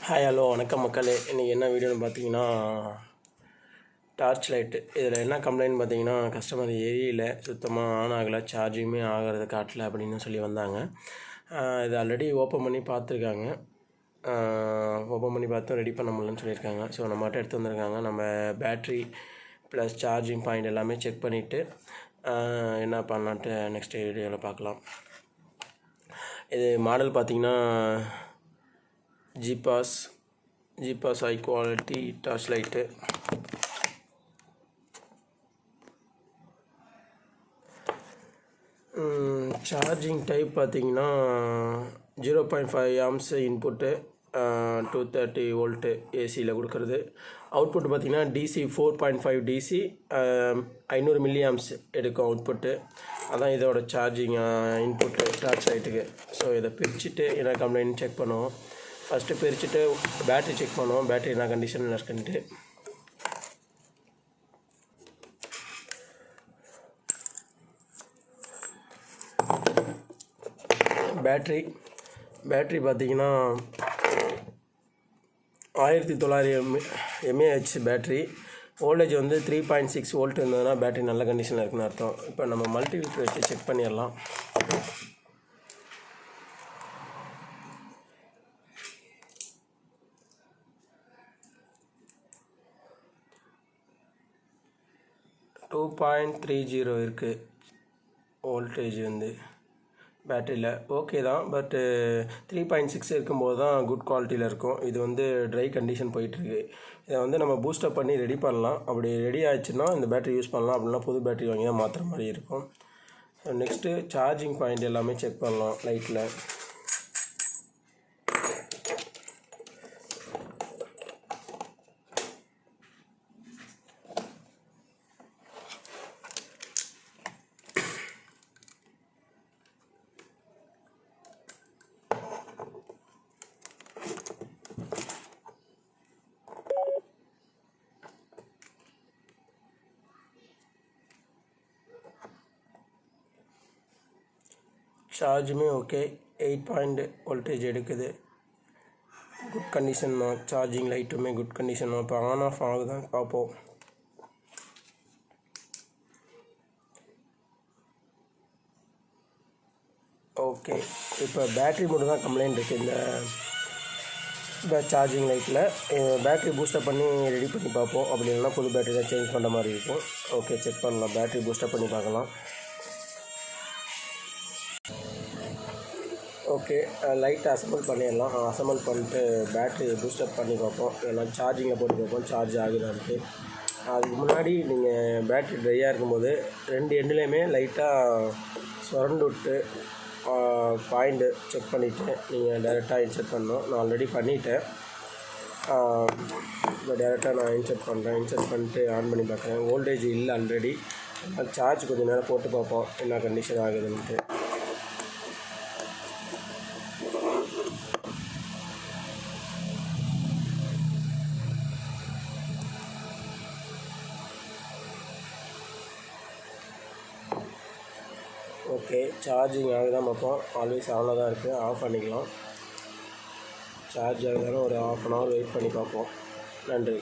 Hi hello வணக்கம் மக்களே. இன்றைக்கி என்ன வீடியோன்னு பார்த்தீங்கன்னா, டார்ச் லைட்டு இதில் என்ன கம்ப்ளைண்ட் பார்த்தீங்கன்னா, கஸ்டமர் எரியல, சுத்தமாக ஆன் ஆகலை, சார்ஜிங்குமே ஆகிறது காட்டல அப்படின்னு சொல்லி வந்தாங்க. இது ஆல்ரெடி ஓப்பன் பண்ணி பார்த்துருக்காங்க. ஓப்பன் பண்ணி பார்த்து ரெடி பண்ண முடியலன்னு சொல்லியிருக்காங்க. ஸோ நம்மகிட்ட எடுத்து வந்திருக்காங்க. நம்ம பேட்ரி ப்ளஸ் சார்ஜிங் பாயிண்ட் எல்லாமே செக் பண்ணிவிட்டு என்ன பண்ணலான்ட்டு நெக்ஸ்ட் வீடியோவில் பார்க்கலாம். இது மாடல் பார்த்திங்கன்னா ஜிபாஸ் high quality torch light. Charging type பார்த்திங்கன்னா 0.5 ஆம்ஸ் இன்புட்டு, 230 வோல்ட்டு ஏசியில் கொடுக்குறது. அவுட்புட் பார்த்திங்கன்னா DC 4.5 DC 500 மில்லி ஆம்ஸ் எடுக்கும் அவுட்புட்டு. அதான் இதோட சார்ஜிங் இன்புட்டு டார்ச் லைட்டுக்கு. ஸோ இதை பிரிச்சுட்டு என்ன கம்ப்ளைண்ட் செக் பண்ணுவோம். ஃபஸ்ட்டு பிரிச்சுட்டு பேட்ரி செக் பண்ணுவோம், பேட்ரி என்ன கண்டிஷனில் இருக்குன்ட்டு. பேட்ரி பார்த்திங்கன்னா 1900 mAh பேட்ரி. வோல்டேஜ் வந்து 3.6 வோல்ட் இருந்ததுன்னா பேட்ரி நல்ல கண்டிஷனில் இருக்குன்னு அர்த்தம். இப்போ நம்ம மல்டிமீட்டர் வச்சு செக் பண்ணிடலாம். .30 இருக்குது வோல்டேஜ் வந்து பேட்டரியில். ஓகே தான், பட்டு 3.6 இருக்கும்போது தான் குட் குவாலிட்டியில் இருக்கும். இது வந்து ட்ரை கண்டிஷன் போயிட்டுருக்கு. இதை வந்து நம்ம பூஸ்டப் பண்ணி ரெடி பண்ணலாம். அப்படி ரெடி ஆகிடுச்சுன்னா இந்த பேட்டரி யூஸ் பண்ணலாம். அப்படின்னா புது பேட்டரி வாங்கி தான் மாற்றுற மாதிரி இருக்கும். நெக்ஸ்ட்டு சார்ஜிங் பாயிண்ட் எல்லாமே செக் பண்ணலாம் லைட்டில். சார்ஜுமே ஓகே, 8 வோல்டேஜ் எடுக்குது. குட் கண்டிஷன் தான். சார்ஜிங் லைட்டுமே குட் கண்டிஷன் தான். இப்போ ஆன் ஆஃப் ஆகுதான் பார்ப்போம். ஓகே, இப்போ பேட்ரி மட்டும் தான் கம்ப்ளைண்ட் இருக்குது இந்த சார்ஜிங் லைட்டில். பேட்ரி பூஸ்டப் பண்ணி ரெடி பண்ணி பார்ப்போம். அப்படி இல்லைனா புது பேட்டரி தான் சேஞ்ச் பண்ணுற மாதிரி இருக்கும். ஓகே, செக் பண்ணலாம். பேட்ரி பூஸ்டப் பண்ணி பார்க்கலாம். ஓகே, லைட் அசம்பிள் பண்ணிடலாம். அசம்பிள் பண்ணிட்டு பேட்ரி பூஸ்டப் பண்ணி பார்ப்போம். எல்லாம் சார்ஜிங்கில் போட்டு பார்ப்போம் சார்ஜ் ஆகுதான்ட்டு. அதுக்கு முன்னாடி நீங்கள் பேட்ரி ட்ரையாக இருக்கும்போது 2 எண்ட்லேயுமே லைட்டாக சுரண்டு விட்டு பாயிண்ட்டு செக் பண்ணிவிட்டு நீங்கள் டேரெக்டாக இன்செர்ட் பண்ணணும். நான் ஆல்ரெடி பண்ணிவிட்டேன். இப்போ டேரெக்டாக நான் இன்செர்ட் பண்ணுறேன். இன்செர்ட் பண்ணிட்டு ஆன் பண்ணி பார்க்குறேன். வோல்டேஜ் இல்லை ஆல்ரெடி. சார்ஜ் கொஞ்சம் நேரம் போட்டு பார்ப்போம் என்ன கண்டிஷன் ஆகுதுன்ட்டு. ஓகே, சார்ஜிங் ஆகுதான் பார்ப்போம். ஆல்வேஸ் ஆனில் தான் இருக்குது. ஆஃப் பண்ணிக்கலாம். சார்ஜ் ஆகுதாலும் ஒரு ½ அன் ஹவர் வெயிட் பண்ணி பார்ப்போம். நன்றி.